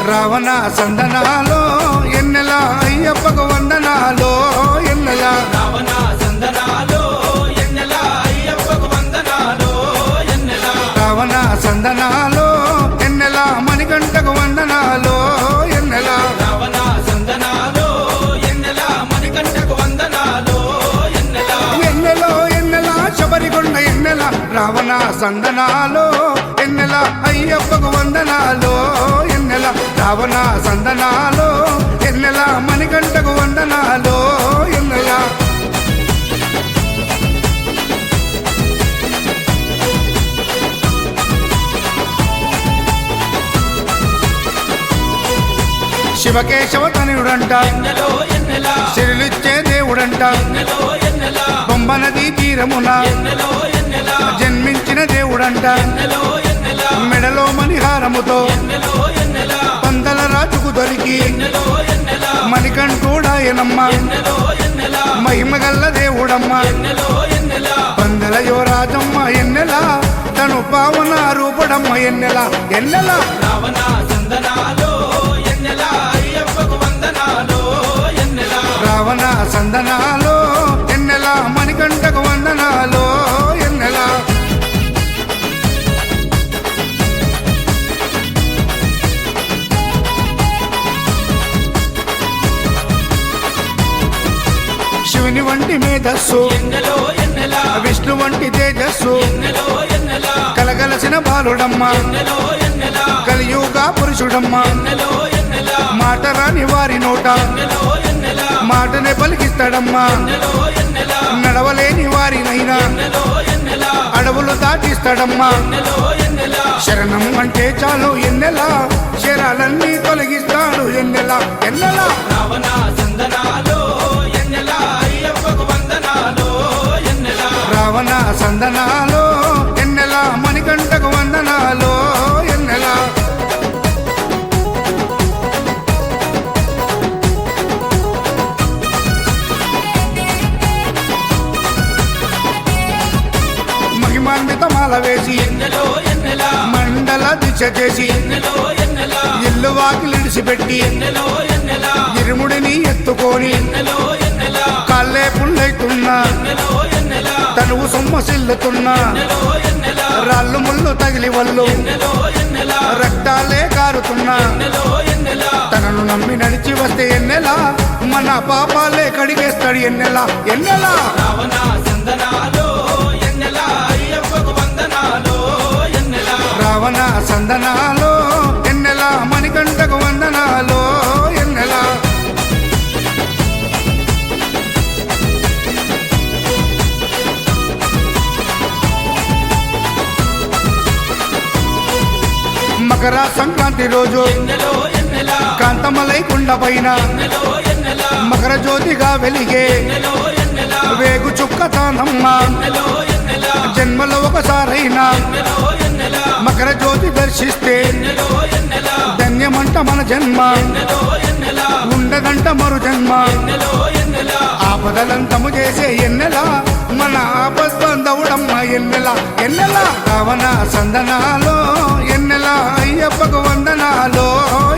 రావణ సందనాలో ఎన్నెల అయ్యప్పకు వందనాలో ఎన్నెల రావణ సందనాలో ఎన్నెల అయ్యప్పకు వందనాలో ఎన్నెల రావణ సందనాలో ఎన్నెల మణికంఠకు వందనాలో ఎన్నెల రావణ సందనాలో ఎన్నెల మణికంఠకు వందనాలో ఎన్నెల ఎన్నెలో ఎన్నెల శబరికొండ ఎన్నెల రావణ సందనాలో ఎన్నెల అయ్యప్పకు వందనాలో ఎన్నెల రావణ సందనాలో ఎన్నెల మణికంఠకు వందనాలో ఎన్నెల శివకేశవ తనయుడంట ఎన్నెలో ఎన్నెల సిరులిచ్చే దేవుడంట ఎన్నెలో ఎన్నెల బొమ్మనది తీరమున ఎన్నెలో ఎన్నెల జన్మించిన దేవుడంట ఎన్నెలో ఎన్నెల మెడలో మణిహారముతో ఎన్నెలో ఎన్నెల పందల రాజుకు దొరికి ఎన్నెలో ఎన్నెల మణికంఠుడాయనమ్మ ఎన్నెలో ఎన్నెల మహిమగల్ల దేవుడమ్మ ఎన్నెలో ఎన్నెల పందల యువరాజమ్మ ఎన్నెల తను పావన రూపడమ్మ ఎన్నెల ఎన్నెల రావణ సందనాలో ఎన్నెల అయ్యప్పకు వందనాలో ఎన్నెల రావణ సందనాలో ఎన్నెల మణికంఠకు వందనాలో ఎన్నెల శివుని వంటి మేధస్సు ఎన్నెలో ఎన్నెల విష్ణు వంటి తేజస్సు ఎన్నెలో ఎన్నెల కలగలసిన బాలుడమ్మ ఎన్నెలో ఎన్నెల కలియుగ పురుషుడమ్మ ఎన్నెలో ఎన్నెల మాట రాని వారి నోట ఎన్నెలో ఎన్నెల మాటనే పలికిస్తాడమ్మా ఎన్నెలో ఎన్నెల నడవలేని వారినైనా ఎన్నెలో ఎన్నెల అడవులు దాటిస్తాడమ్మా ఎన్నెలో ఎన్నెల శరణం అంటే చాలు ఎన్నెల శరాలన్నీ తొలగిస్తాడు ఎన్నెల ఎన్నెల రావణ సందనాలో ఎన్నెల అయ్యప్పకు వందనాలో ఎన్నెల రావణ సందనాలో ఎన్నెల మణికంఠకు వందనాలో ఎన్నెల మహిమాన్వితమాల వేసి ఎన్నెలో ఎన్నెల మండల దీక్ష చేసి ఎన్నెలో ఎన్నెల ఇల్లు వాకిలిడిసిపెట్టి ఎన్నెలో ఎన్నెల ఇరుముడిని ఎత్తుకొని ఎన్నెలో ఎన్నెల కాళ్ళే పుల్లైతున్నా ఎన్నెలో ఎన్నెల తనువు సొమ్మసిల్లుతున్నా ఎన్నెలో ఎన్నెల రాళ్ళు ముళ్ళు తగిలి వల్లు ఎన్నెలో ఎన్నెల రక్తాలే కారుతున్నా ఎన్నెలో ఎన్నెల తనను నమ్మి నడిచి వస్తే ఎన్నెల మన పాపాలే కడిగేస్తాడు ఎన్నెల ఎన్నెల రావణ సందనాలో ఎన్నెల అయ్యప్పకు వందనాలో ఎన్నెల రావణ సందనాలో ఎన్నెల మణికంఠకు వందనాలో ఎన్నెల మకర సంక్రాంతి రోజు ఎన్నెలో ఎన్నెల కాంతమలై కుండ పైన ఎన్నెలో ఎన్నెల మకర జ్యోతిగా వెలిగే ఎన్నెలో ఎన్నెల వేగు చుక్కతానమ్మ ఎన్నెలో ఎన్నెల జన్మలో ఒకసారైనా ఎన్నెలో ఎన్నెల మకర జ్యోతి దర్శిస్తే ఎన్నెలో ఎన్నెల ధన్యమంట మన జన్మ ఎన్నెలో ఎన్నెల ఉండదంట మరు జన్మ ఎన్నెలో ఎన్నెల ఆపదలంతము చేసే ఎన్నెల మన ఆపద్బంధవుడమ్మ ఎన్నెల ఎన్నెల రావణ సందనాలో ఎన్నెల అయ్యప్పకు వందనాలో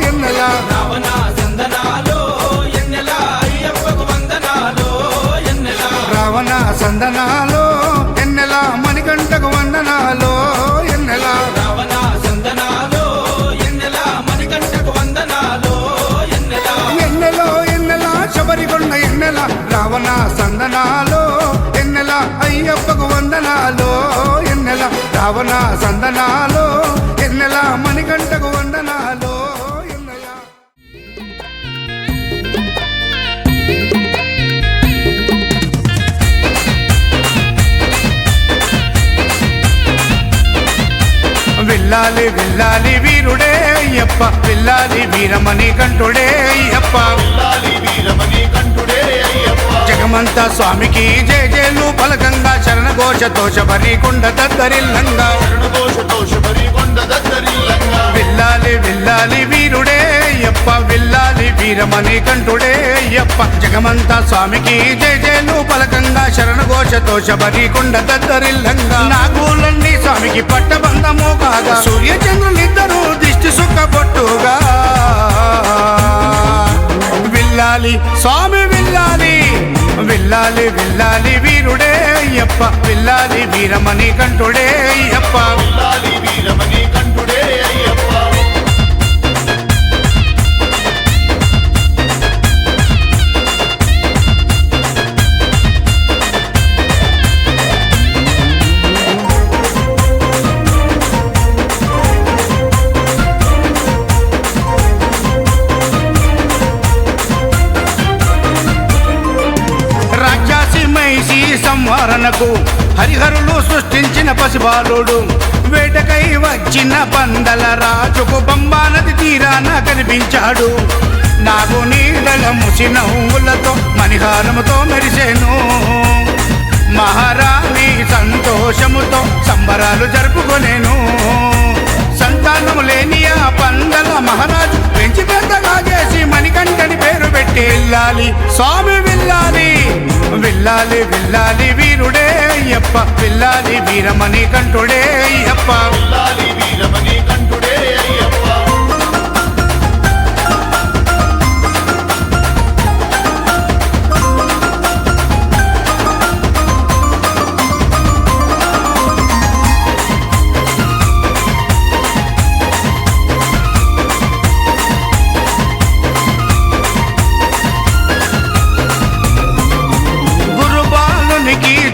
ఎన్నెల రావణ సందనాలో ఎన్నెల అయ్యప్పకు వందనాలో ఎన్నెల రావణ సందనాలో ఎన్నెల మణికంఠకు వందనాలో ఎన్నెల రావణ సందనాలో ఎన్నెల మణికంఠకు వందనాలో ఎన్నెల ఎన్నెలో ఎన్నెల శబరికొండ ఎన్నెల రావణ సందనాలో ఎన్నెల అయ్యప్పకు వందనాలో ఎన్నెల రావణ సందనాలో ఎన్నెల మణికంఠకు వందనాలో ఎన్నెల విల్లాలి విల్లాలి వీరుడే అయ్యప్ప విల్లాలి వీరమణి కంఠుడే అయ్యప్ప విల్లాలి వీరమణి కంఠుడే అయ్యప్ప జగమంత స్వామికి జయ జయలు పలకంగా శరణ ఘోషతో శబరికొండ దద్దరిల్లంగా శరణఘోషతో శబరికొండ దద్దరిల్లంగా విల్లాలి విల్లాలి వీరుడే అయ్యప్ప విల్లాలి వీరమణి కంఠుడే అయ్యప్ప జగమంత స్వామికి జయ జయలు పలకంగా శరణ ఘోషతో శబరికొండ దద్దరిల్లంగా నాగులన్నీ స్వామికి పట్టబంధము కాగా సూర్య చంద్రులిద్దరూ దిష్టి సుఖ పొట్టుగా స్వామి విల్లాలి విల్లాలి విల్లాలి వీరుడే అయ్యప్ప విల్లాలి వీరమణి కంఠుడే అయ్యప్ప విల్లాలి వీరమణి కంఠుడే అయ్యప్ప సంహరణకు హరిహరులు సృష్టించిన పసిబాలుడు వేటకై వచ్చిన పందల రాజుకు పంబా నది తీరాన కనిపించాడు నాగు నీడల ముసి నవ్వులతో మణిహారముతో మెరిసెను మహారాణి సంతోషముతో సంబరాలు జరుపుకొనేను సంతానము లేని ఆ పందల మహారాజు పెంచి పెద్దగా చేసి మణికంఠని పేరు పెట్టి విల్లాలి స్వామి విల్లాలి విల్లాలి విల్లాలి వీరుడే అయ్యప్ప విల్లాలి వీరమణి కంఠుడే అయ్యప్ప విల్లాలి వీరమణి కంఠుడే అయ్యప్ప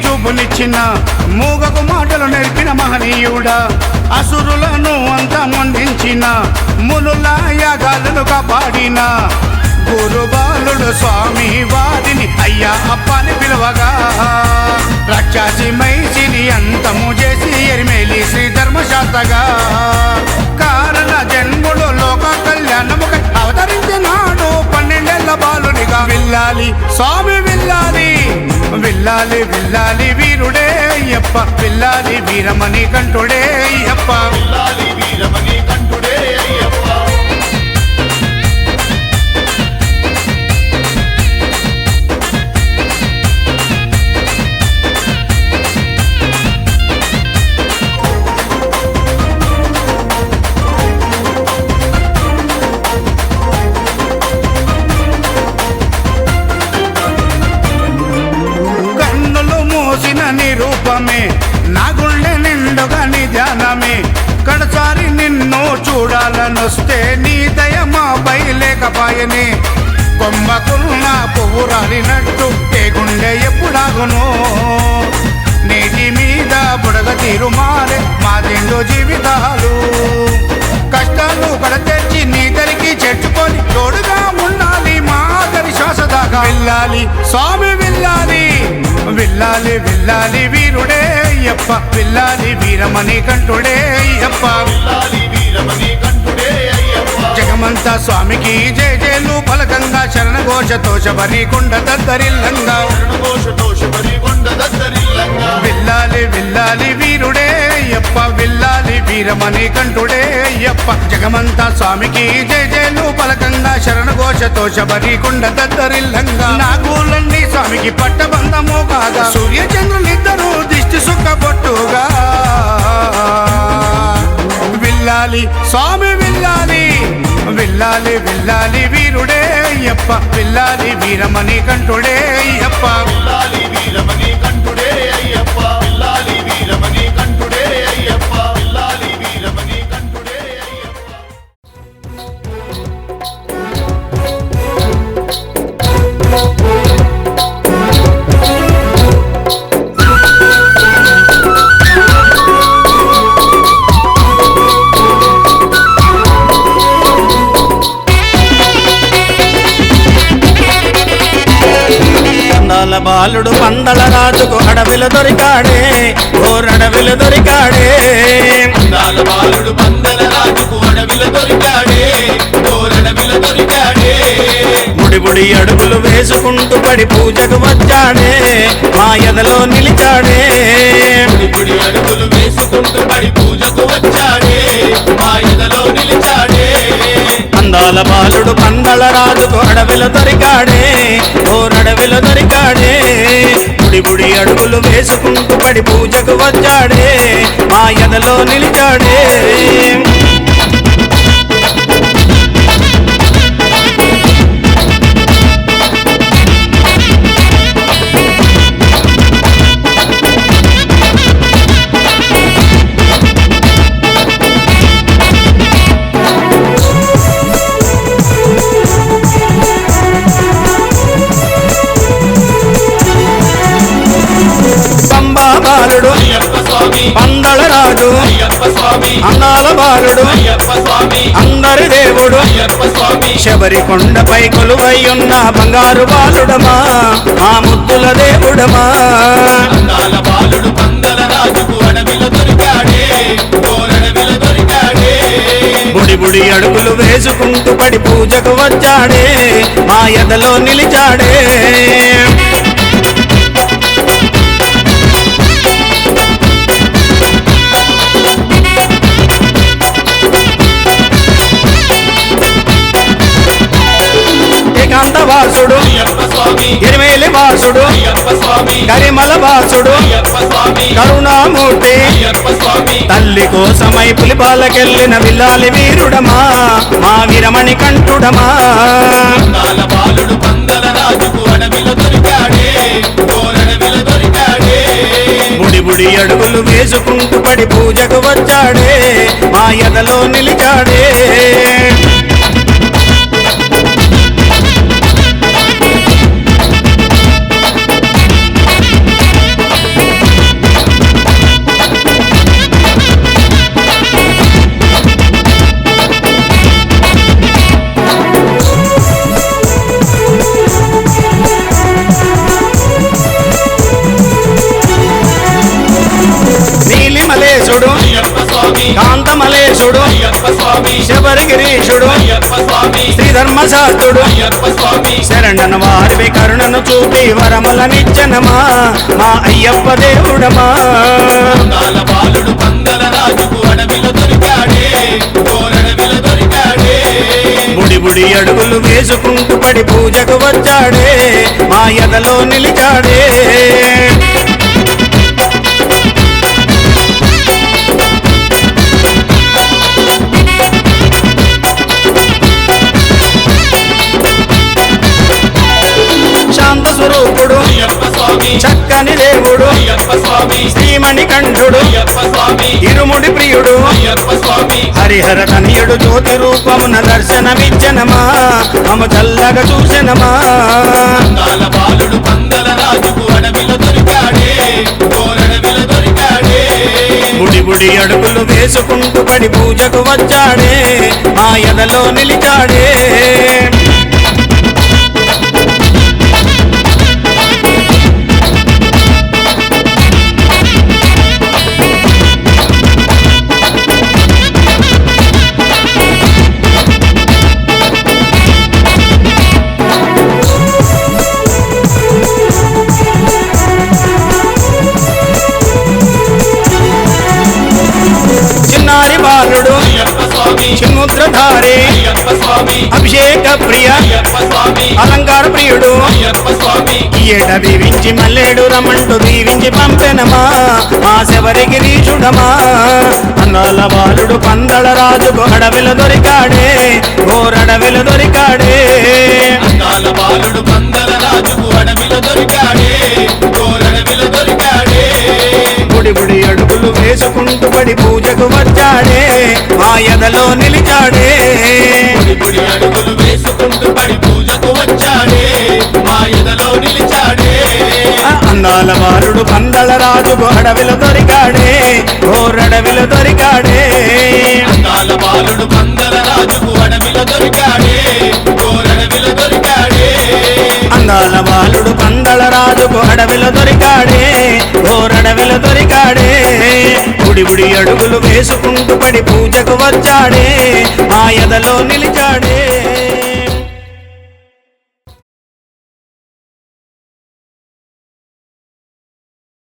చూపునిచ్చిన మూగకు మాటలు నేర్పిన మహనీయుడా అసురులను అంతమొందించిన మునుల యాగాలను కాపాడిన గురుబాలుడు స్వామి వారిని అయ్యా అప్పని పిలవగా రాక్షసి మైసిని అంతము చేసి ఎరిమేలి శ్రీ ధర్మశాస్త్రగా కారణ జన్ముడు లోక కళ్యాణముకై అవతరించినాడు 12 ఏళ్ల బాలునిగా విల్లాలి స్వామి విల్లాలి విల్లాలి విల్లాలి వీరుడే అయ్యప్ప విల్లాలి వీరమణి కంఠుడే అయ్యప్ప విల్లాలి వీరమణి కంఠుడే అయ్యప్ప రూపమే నా గుండె నిండుగా నీ ధ్యానమే కడసారి నిన్ను చూడాలనొస్తే నీ దయ మాపై లేకపాయనే కొమ్మకున్న పువ్వు రాలినట్టు ఏ గుండె ఎప్పుడాగును నీటి మీద బుడగ తీరు మారే మా దిండు జీవితాలు కష్టాలు కడతెచ్చి నీ దరికి చేర్చుకొని తోడుగా ఉండాలి మా ఆఖరి శ్వాస దాకా విల్లాలి స్వామి విల్లాలి విల్లాలి విల్లాలి వీరుడే అయ్యప్ప విల్లాలి వీరమణి కంఠుడే అయ్యప్ప విల్లాలి వీరమణి కంఠుడే అయ్యప్ప జగమంతా స్వామికి జయ జయలు పలకంగా శరణఘోషతో శబరి కొండ దద్దరిల్లంగా శరణఘోషతో శబరి కొండ దద్దరిల్లంగా విల్లాలి విల్లాలి వీరుడే అయ్యప్ప విల్లాలి వీరమణి కంఠుడే అయ్యప్ప జగమంతా స్వామికి జయ జయలు పలకంగా శరణఘోషతో శబరి కొండ దద్దరిల్లంగా నాగులన్నీ స్వామికి పట్టబంధము కాగా సూర్యచంద్రులిద్దరూ దిష్టి సుక్కబొట్టుగా విల్లాలి స్వామి విల్లాలి విల్లాలి విల్లాలి వీరుడే అయ్యప్ప విల్లాలి వీరమణి కంఠుడే అయ్యప్ప విల్లాలి వీరమణి కంఠుడే అయ్యప్ప విల్లాలి వీరమణి కంఠుడే అయ్యప్ప విల్లాలి వీరమణి కంఠుడే అయ్యప్ప బాలుడు పందల రాజుకు అడవిలో దొరికాడే ఓరడవిలో దొరికాడే బాలుడు పందల రాజుకు అడవిలో దొరికాడే ఓరడవిలో దొరికాడే ముడిబుడి అడుగులు వేసుకుంటూ పడి పూజకు వచ్చాడే మా ఎదలో నిలిచాడే ముడిబుడి అడుగులు వేసుకుంటూ పడి పూజకు వచ్చాడే మా ఎదలో నిలిచాడే అందాల బాలుడు పందల రాజుకు అడవిలో దొరికాడే ఓరడవిలో దొరికాడే బుడి అడుగులు వేసుకుంటూ పడి పూజకు వచ్చాడే మా ఎదలో నిలిచాడే స్వామి అందాల బాలుడు అయ్యప్ప స్వామి అందరి దేవుడు అయ్యప్ప స్వామి శబరి కొండపై కొలువై ఉన్న బంగారు బాలుడమా ఆ ముద్దుల దేవుడమా అందాల బాలుడు పందల రాజుకు అడవిలో దొరికాడే కోరడవిలో దొరికాడే బుడి బుడి అడుగులు వేసుకుంటూ పడి పూజకు వచ్చాడే మా ఎదలో నిలిచాడే ఏకాంతవాసుడు అయ్యప్ప స్వామి ఎరిమేలి వాసుడు అయ్యప్ప స్వామి కరిమల వాసుడు అయ్యప్ప స్వామి కరుణామూర్తి అయ్యప్ప స్వామి తల్లి కోసమై పులిపాలకెళ్ళిన విల్లాలి వీరుడమా మా వీరమణి కంఠుడమా అందాల బాలుడు పందల రాజుకు అడవిలో దొరికాడే కోరడవిలో దొరికాడే బుడి బుడి అడుగులు వేసుకుంటూ పడి పూజకు వచ్చాడే మా ఎదలో నిలిచాడే నీలిమలేశుడు అయ్యప్ప స్వామి కాంతమలేశుడు అయ్యప్ప స్వామి శబరిగిరీశుడు అయ్యప్ప స్వామి శ్రీధర్మశాస్త్రుడు అయ్యప్ప స్వామి శరణను వారివి కరుణను చూపి వరములనిచ్చనమా మా అయ్యప్ప దేవుడమా అందాల బాలుడు పందల రాజుకు అడవిలో దొరికాడే కోరడవిలో దొరికాడే బుడి బుడి అడుగులు వేసుకుంటూ పడి పూజకు వచ్చాడే మా ఎదలో నిలిచాడే శాంత స్వరూపుడు అయ్యప్ప స్వామి చక్కని దేవుడు అయ్యప్ప స్వామి శ్రీమణి కంఠుడు అయ్యప్ప స్వామి ఇరుముడి ప్రియుడు అయ్యప్ప స్వామి హరిహర తనయుడు జ్యోతి రూపమున దర్శనమిచ్చనమా మమ చల్లగా చూసెనమా అందాల బాలుడు పందల రాజుకు అడవిలో దొరికాడే కోరడవిలో దొరికాడే బుడి బుడి అడుగులు వేసుకుంటూ పడి పూజకు వచ్చాడే మా ఎదలో నిలిచాడే చిన్నారి బాలుడు అయ్యప్ప స్వామి చిన్ముద్రధారి అయ్యప్ప స్వామి అభిషేక ప్రియ అయ్యప్ప స్వామి అలంకార ప్రియుడు అయ్యప్ప స్వామి ఏట దీవించి మల్లేడు రమంటూ దీవించి పంపెనమా మా శబరిగిరీషుడమా అందాల బాలుడు పందల రాజుకు అడవిలో దొరికాడే ఓరడవిలో దొరికాడే అందాల బాలుడు పందల రాజుకు అడవిలో దొరికాడే కోరడవిలో దొరికాడే బుడి బుడి అడుగులు వేసుకుంటూ పడి పూజకు వచ్చాడే మా ఎదలో నిలిచాడే బుడి బుడి అడుగులు వేసుకుంటూ పడి పూజకు వచ్చాడే మా ఎదలో నిలిచాడే అందాల బాలుడు పందల రాజుకు అడవిలో దొరికాడే ఓరడవిలో దొరికాడే అందాల బాలుడు పందల రాజుకు అడవిలో దొరికాడే కోరడవిలో దొరికాడే అందాల బాలుడు పందల రాజుకు అడవిలో దొరికాడే ఓరడవిలో దొరికాడే బుడి బుడి అడుగులు వేసుకుంటూ పడి పూజకు వచ్చాడే మా ఎదలో నిలిచాడే